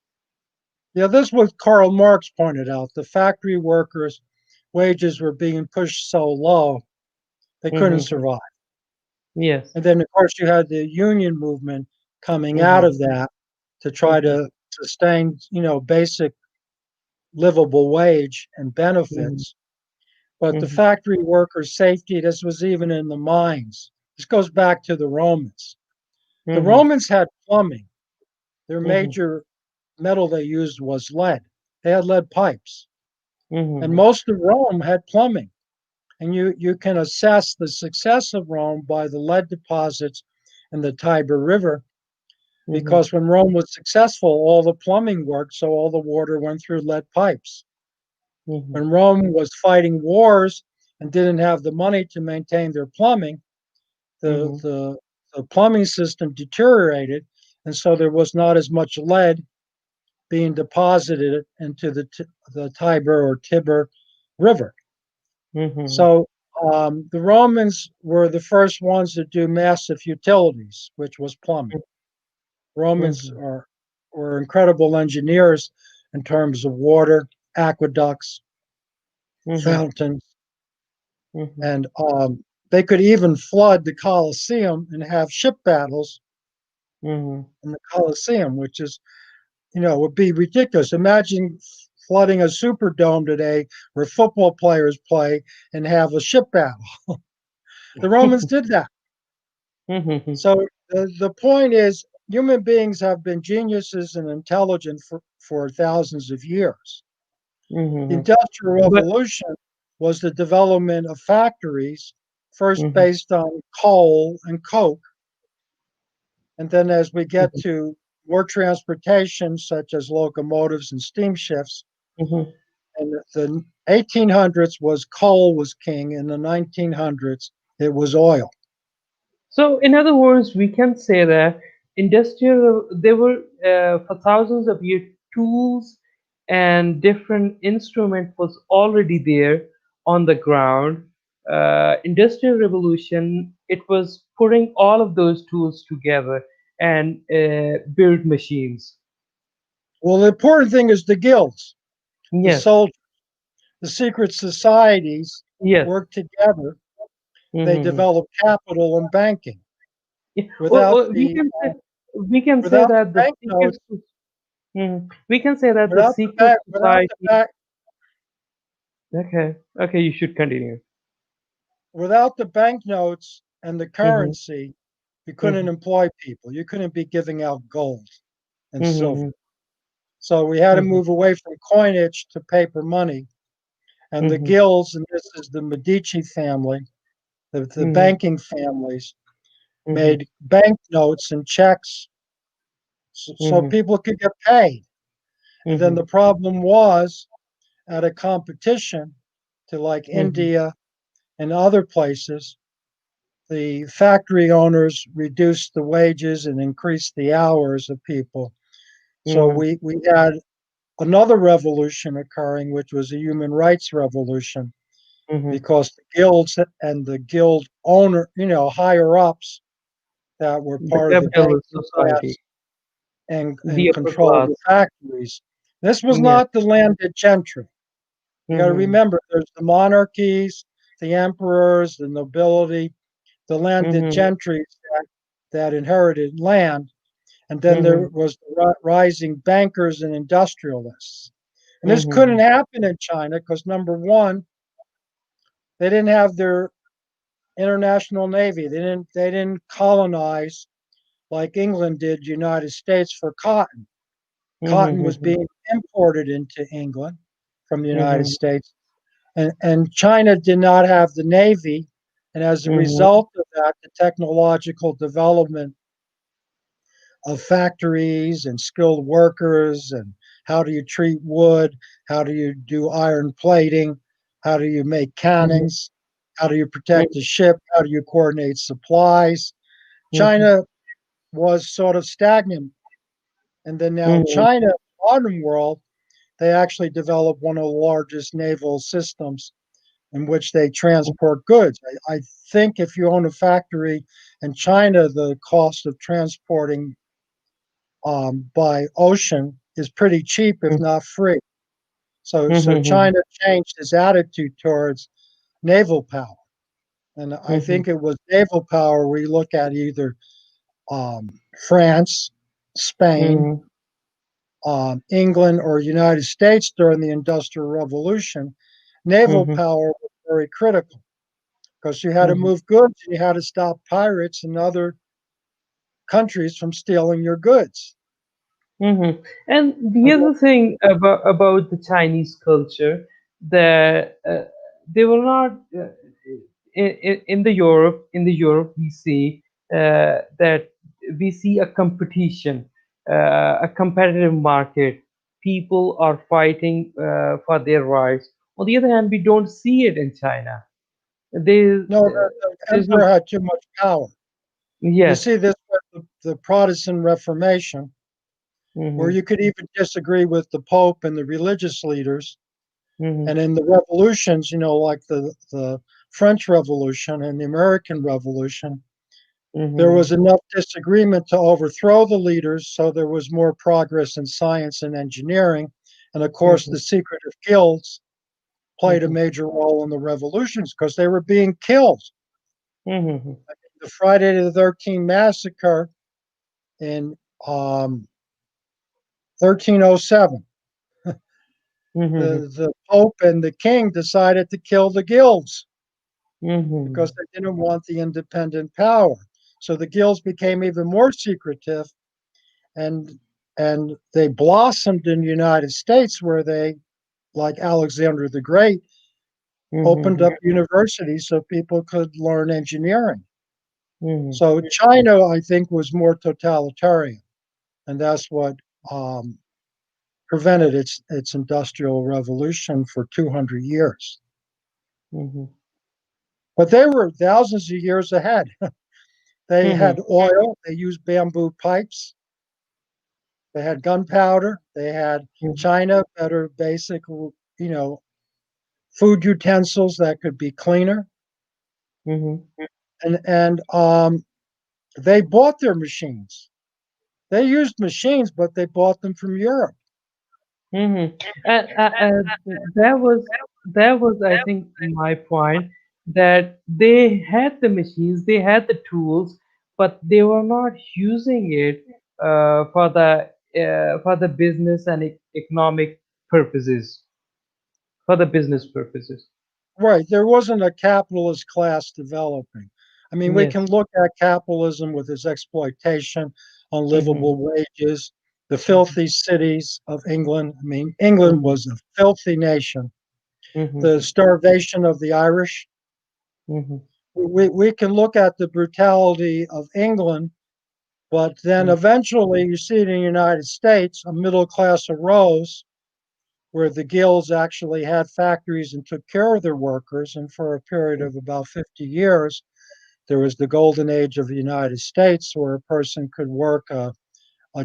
Yeah, this was Karl Marx pointed out. The factory workers' wages were being pushed so low they couldn't Hmm. survive. Yes. And then, of course, you had the union movement coming out Hmm. of that to try Hmm. to sustain, basic livable wage and Hmm. benefits. But the Hmm. factory workers' safety, this was even in the mines. This goes back to the Romans. The Hmm. Romans had plumbing. Their Hmm. major metal they used was lead. They had lead pipes. And Hmm. most of Rome had plumbing. And you can assess the success of Rome by the lead deposits in the Tiber River, Hmm. because when Rome was successful, all the plumbing worked, so all the water went through lead pipes. Hmm. When Rome was fighting wars and didn't have the money to maintain their plumbing, the, Hmm. the, the plumbing system deteriorated, and so there was not as much lead being deposited into the Tiber or Tiber River. Hmm. So the Romans were the first ones to do massive utilities, which was plumbing. Romans Hmm. were incredible engineers in terms of water, aqueducts, Hmm. fountains, Hmm. and they could even flood the Colosseum and have ship battles Hmm. in the Colosseum, which is, would be ridiculous. Imagine flooding a Superdome today where football players play and have a ship battle. The Romans did that. Hmm. So the point is, human beings have been geniuses and intelligent for thousands of years. The Hmm. Industrial But Revolution was the development of factories, first hmm. based on coal and coke. And then as we get to more transportation, such as locomotives and steamships, Hmm. in the 1800s was coal was king. In the 1900s, it was oil. So, in other words, we can say that there were for thousands of years tools and different instrument was already there on the ground. Industrial revolution, it was putting all of those tools together and build machines. Well, the important thing is the guilds, the Yes, soldiers, the secret societies yes. work together. They Hmm. develop capital and banking. Yeah. Without We the can say. we can say without the that the secret, banknotes, we can say that the secret without the society. Okay, okay, you should continue. without the banknotes and the Mm-hmm, currency, you couldn't mm-hmm, employ people. You couldn't be giving out gold and silver. mm-hmm, So we had to mm-hmm, move away from coinage to paper money. And the mm-hmm, guilds, and this is the Medici family, the mm-hmm, banking families, mm-hmm, made banknotes and checks so mm-hmm, people could get paid. And then mm-hmm, the problem was at a competition to like mm-hmm, India and other places, the factory owners reduced the wages and increased the hours of people. So mm-hmm, we had another revolution occurring, which was a human rights revolution, mm-hmm. because the guilds and the guild owner, higher ups that were The part of the capitalist banking society, class and the upper controlled class. the factories. This was Yeah. not the landed gentry. You got to Mm-hmm, remember, there's the monarchies, the emperors, the nobility, the landed mm-hmm, gentry that inherited land, and then there mm-hmm, was the rising bankers and industrialists. And this couldn't mm-hmm, happen in China because number one, they didn't have their international navy. They didn't colonize like England did the United States for cotton. Cotton was mm-hmm, being imported into England from the United mm-hmm, States, and China did not have the navy. And as a mm-hmm, result of that, the technological development of factories and skilled workers, and how do you treat wood, how do you do iron plating, how do you make mm-hmm, cannons, how do you protect the ship, how do you coordinate supplies. mm-hmm, China was sort of stagnant. And then now mm-hmm, China, modern world, they actually developed one of the largest naval systems in which they transport goods. I think if you own a factory in China, the cost of transporting by ocean is pretty cheap, if not free. So mm-hmm, China changed its attitude towards naval power, and I mm-hmm, think it was naval power. We look at either um, France, Spain, mm-hmm, England, or United States during the Industrial Revolution. Naval mm-hmm, power was very critical because you had to mm-hmm. move goods and you had to stop pirates and other countries from stealing your goods. Mm-hmm. And the And other thing about the Chinese culture, that they were not in the Europe we see that we see a competition, a competitive market. People are fighting for their rights. On the other hand, we don't see it in China. no, the There's no. emperor had too much power. You Yes. see this with the Protestant Reformation, where Mm-hmm, you could even disagree with the Pope and the religious leaders. mm-hmm, And in the revolutions, like the French Revolution and the American Revolution, there mm-hmm, was enough disagreement to overthrow the leaders, so there was more progress in science and engineering. And of course, mm-hmm, the secretive guilds played a mm-hmm, major role in the revolutions because they were being killed. mm-hmm, The Friday the 13th massacre in 1307, mm-hmm, the Pope and the King decided to kill the guilds mm-hmm. because they didn't want the independent power. So the guilds became even more secretive, and they blossomed in the United States, where they, like Alexander the Great, opened Mhm, up universities so people could learn engineering. mhm, So China, I think, was more totalitarian, and that's what um, prevented its industrial revolution for 200 years. mhm, But they were thousands of years ahead. They mhm, had oil, they used bamboo pipes, they had gunpowder, they had mhm, China, better basic, food utensils that could be cleaner. mhm, And they bought their machines. They used machines, but they bought them from Europe. mhm. That was, I think, my point, that they had the machines, they had the tools, but they were not using it for the business and economic purposes, for the business purposes. Right. There wasn't a capitalist class developing. I mean, we Yes. can look at capitalism with its exploitation, Mm-hmm. unlivable wages, the Mm-hmm. filthy cities of England. I mean, England Mm-hmm. was a filthy nation. The Mm-hmm. starvation of the Irish. Mm-hmm. We can look at the brutality of England, but then eventually you see it in the United States, a middle class arose where the guilds actually had factories and took care of their workers. And for a period of about 50 years, there was the Golden Age of the United States where a person could work a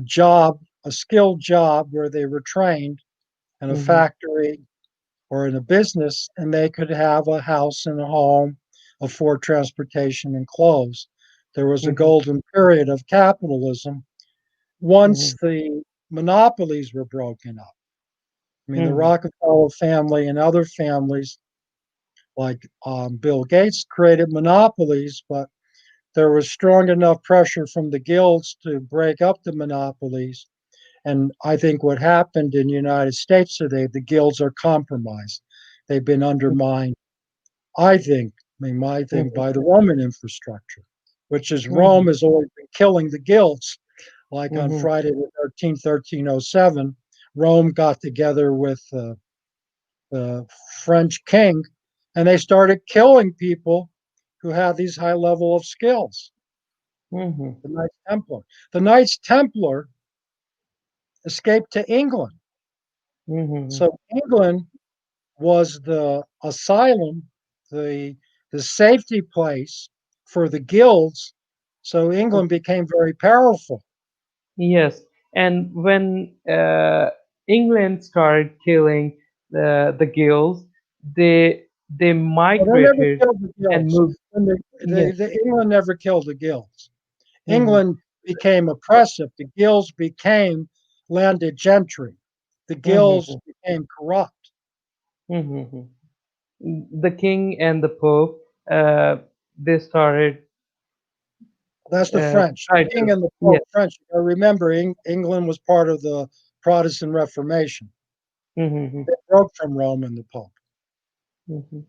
job, a skilled job where they were trained in a Mm-hmm. factory or in a business, and they could have a house and a home, afford transportation and clothes. There was a Mm-hmm. golden period of capitalism once Mm-hmm. the monopolies were broken up. I mean, the Mm-hmm. Rockefeller family and other families like Bill Gates created monopolies, but there was strong enough pressure from the guilds to break up the monopolies. And I think what happened in the United States today, the guilds are compromised. They've been undermined, I think, I mean, my thing, Mm-hmm. by the Roman infrastructure, which is Rome Mm-hmm. has always been killing the guilds. Like on Mm-hmm. Friday the 13th, 1307, Rome got together with the French king, and they started killing people who had these high level of skills. Mm-hmm. The Knights Templar. The Knights Templar escaped to England. Mm-hmm. So England was the asylum, the the safety place for the guilds. So England became very powerful. Yes, and when England started killing the guilds, they But they never migrated killed the and guilds. moved. And Yes. England never killed the guilds. Mm-hmm. England became oppressive. The guilds became landed gentry. The guilds Mm-hmm. became corrupt. Mm-hmm. The king and the pope, they started That's the French. try The king to. and the Yes. Pope French. I remember England was part of the Protestant Reformation. Mm-hmm. They broke from Rome and the Pope. Mm-hmm.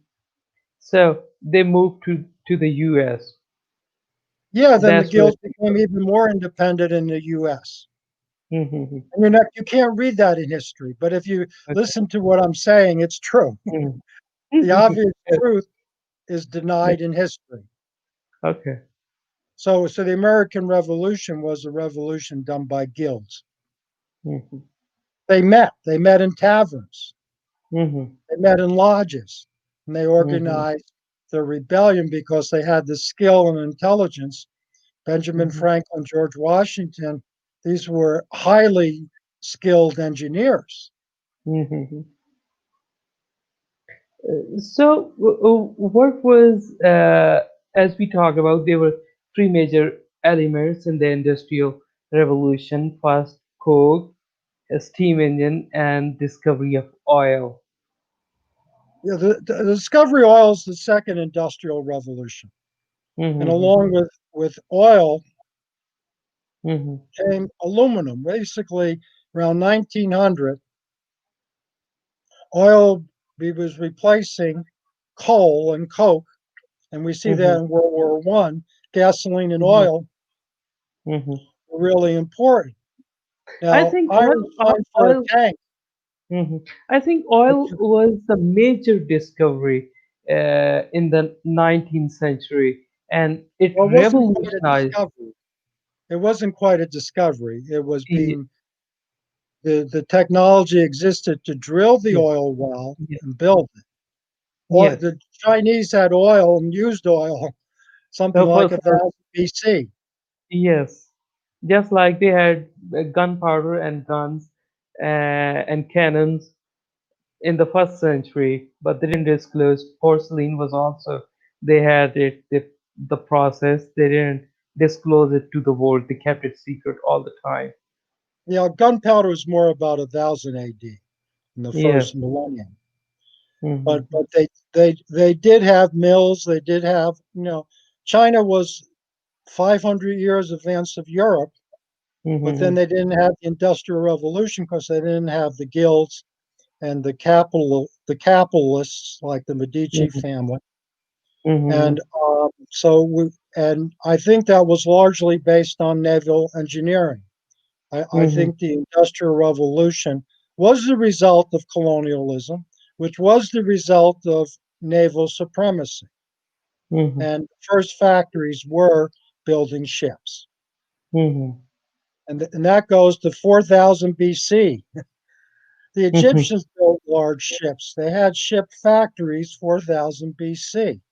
So they moved to the U.S. Yeah, then the That's where. guilds became even more independent in the U.S. Mm-hmm. And you can't read that in history, but if you Okay. listen to what I'm saying, it's true. The Mm-hmm. obvious truth is denied in history. Okay. So the American Revolution was a revolution done by guilds. Mm-hmm. They met in taverns, Mm-hmm. they met in lodges, and they Mm-hmm. organized their rebellion because they had the skill and intelligence. Benjamin Mm-hmm. Franklin, George Washington, these were highly skilled engineers. Mm-hmm. So, what was, as we talked about, there were three major elements in the Industrial Revolution. First, coke, a steam engine, and discovery of oil. Yeah, the discovery of oil is the second industrial revolution. And Mm-hmm. along with oil Mm-hmm. came aluminum. Basically, around 1900, oil was replacing coal and coke, and we see that Mm-hmm. in World War One. Gasoline and Mm-hmm. oil Mm-hmm. were really important. I Now, think iron fine for a oil. tank. Mhm. I think oil was the major discovery in the 19th century, and it Well, it wasn't quite a revolutionized. discovery. It wasn't quite a discovery. It was the- being the technology existed to drill the Yes, oil well yes, and build it. Or yes. the Chinese had oil and used oil something like For, a thousand BC. yes, just like they had gunpowder and guns and cannons in the first century, but they didn't disclose. Porcelain was also, they had it, the process. They didn't disclose it to the world. They kept it secret all the time. Gunpowder was more about 1000 AD in the Yes. first millennium. Hmm. But they did have mills. They did have China was 500 years advance of Europe, But then Mhm. they didn't have the Industrial Revolution because they didn't have the guilds and the capitalists like the Medici Mhm. family. And Mhm. and I think that was largely based on naval engineering. I Mhm. think the Industrial Revolution was the result of colonialism, which was the result of naval supremacy. Mhm. And the first factories were building ships. Mhm. And that goes to 4000 BC. The Mhm. Egyptians built large ships. They had ship factories 4000 BC.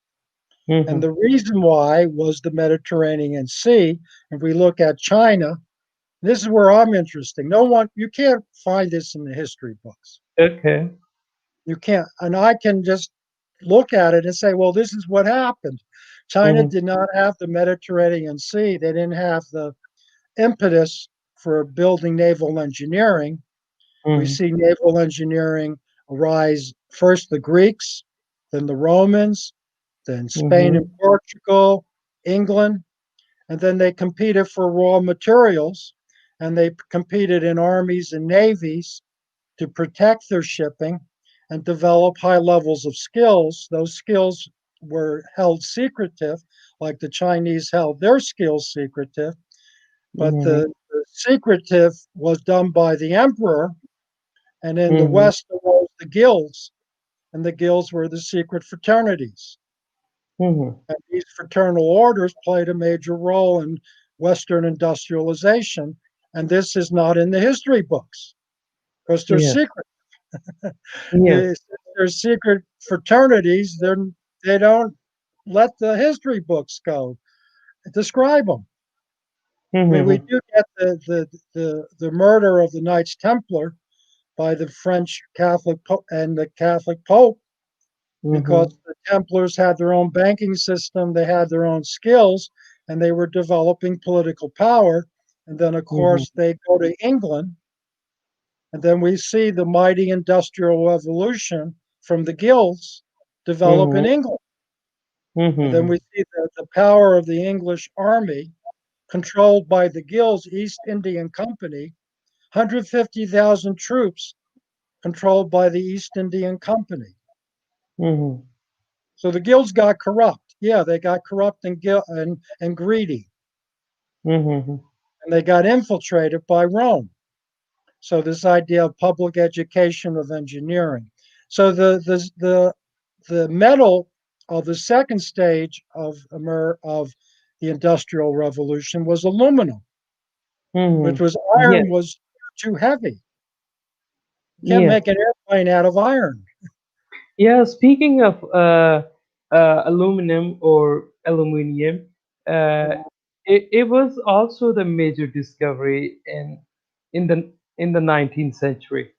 And Mhm. the reason why was the Mediterranean Sea. If we look at China, this is where I'm interested. No one, you can't find this in the history books. Okay. You can't, and I can just look at it and say, well, this is what happened. China Mhm. did not have the Mediterranean Sea. They didn't have the impetus for building naval engineering. We Mhm. see naval engineering arise first the Greeks, then the Romans, then Spain and Mhm. Portugal, England, and then they competed for raw materials and they competed in armies and navies to protect their shipping and develop high levels of skills. Those skills were held secretive, like the Chinese held their skills secretive, but Mhm. the secretive was done by the emperor. And in the Mhm. West, there was the guilds, and the guilds were the secret fraternities. Mhm. And these fraternal orders played a major role in Western industrialization. And this is not in the history books because they're Yes. secret. Yes. They're secret fraternities. They don't let the history books go describe them. I mean, we Mhm. do get the murder of the Knights Templar by the French Catholic and the Catholic Pope because Mhm. the Templars had their own banking system, they had their own skills, and they were developing political power. And then, of Mhm. course, they go to England, and then we see the mighty industrial revolution from the guilds develop in Mhm. England. And then Mhm. we see the power of the English army controlled by the guilds, East Indian Company, 150,000 troops controlled by the East Indian Company. Mhm. So the guilds got corrupt. Yeah, they got corrupt and greedy, Mhm. and they got infiltrated by Rome. So this idea of public education of engineering. So the metal of the second stage of the Industrial Revolution was aluminum, which Mhm. was Yes. iron was too heavy. You can't Yes. make an airplane out of iron. Yeah. Speaking of aluminum or aluminium, uh, it was also the major discovery in the 19th century.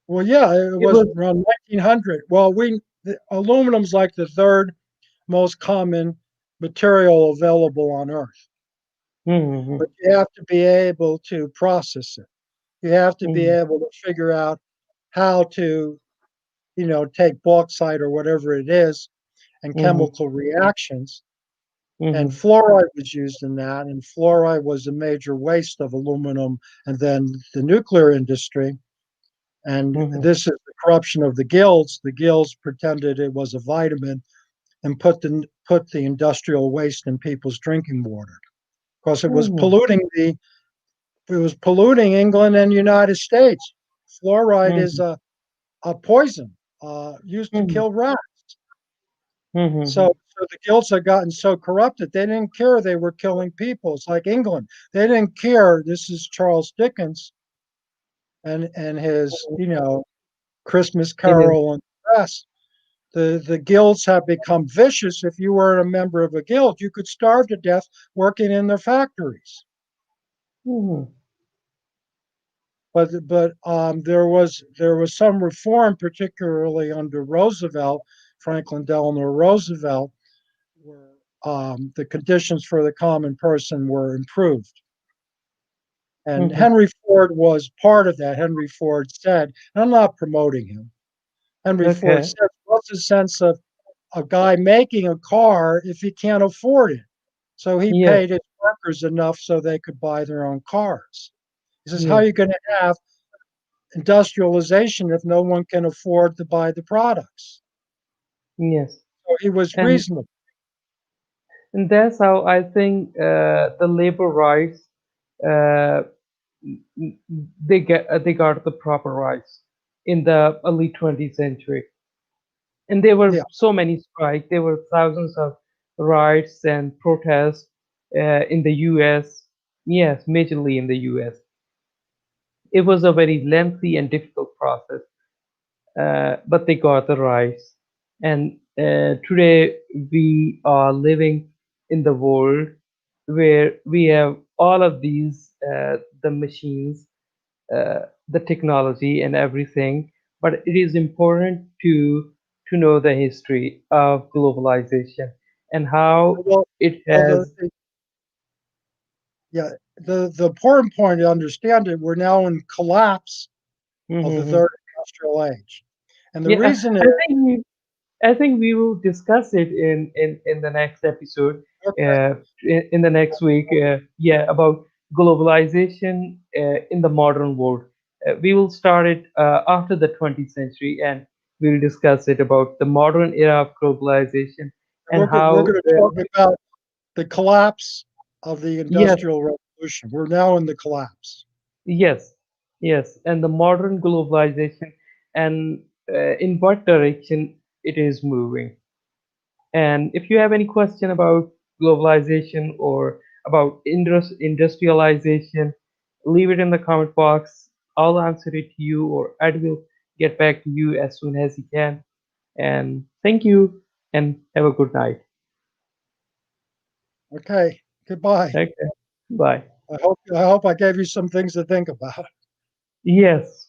Well, yeah, it It was was. around 1900. Well, aluminum's like the third most common material available on Earth, but Mhm. you have to be able to process it. You have to be Mhm. able to figure out how to, take bauxite or whatever it is and Mhm. chemical reactions. And Mhm. fluoride was used in that, and fluoride was a major waste of aluminum and then the nuclear industry. And Mhm. this is the corruption of the guilds. The guilds pretended it was a vitamin and put the industrial waste in people's drinking water because Mhm. it was polluting England and United States. Fluoride is Mhm. a poison used to Mhm. kill rats. Mhm. So the guilds had gotten so corrupted, they didn't care they were killing people. It's like England. They didn't care. This is Charles Dickens and his, Christmas In his. Carol and the rest. The guilds have become vicious. If you were a member of a guild, you could starve to death working in their factories. Mhm. But there was some reform, particularly under Roosevelt, Franklin Delano Roosevelt, where the conditions for the common person were improved. And Mhm. Henry Ford was part of that. Henry Ford said, and I'm not promoting him. Henry Ford Okay. said, "What's the sense of a guy making a car if he can't afford it?" So he Yes. paid his workers enough so they could buy their own cars. He says, how are yes, you going to have industrialization if no one can afford to buy the products? yes. So he was And reasonable. that's how I think the labor rights uh, they got the proper rights in the early 20th century. And there were Yeah. so many strikes. There were thousands of riots and protests in the U.S. Yes, majorly in the U.S. It was a very lengthy and difficult process, but they got the rights. And today we are living in the world where we have all of these, the machines, the technology, and everything. But it is important to know the history of globalization and how Well, it well has. yeah, the important point to understand it, we're now in collapse of the Mhm. third industrial age. And the Yeah, reason is, I think we will discuss it in the next episode, okay, in the next week. Yeah, about globalization in the modern world. We will start it after the 20th century, and we'll discuss it about the modern era of globalization and we're how. going to talk about the collapse of the Yes, industrial revolution. We're now in the collapse. yes, yes, and the modern globalization and in what direction it is moving. And if you have any question about globalization or about industrialization, leave it in the comment box. I'll answer it to you, or Ed will get back to you as soon as he can. And thank you, and have a good night. Okay, goodbye. Okay, bye. I hope I gave you some things to think about. Yes.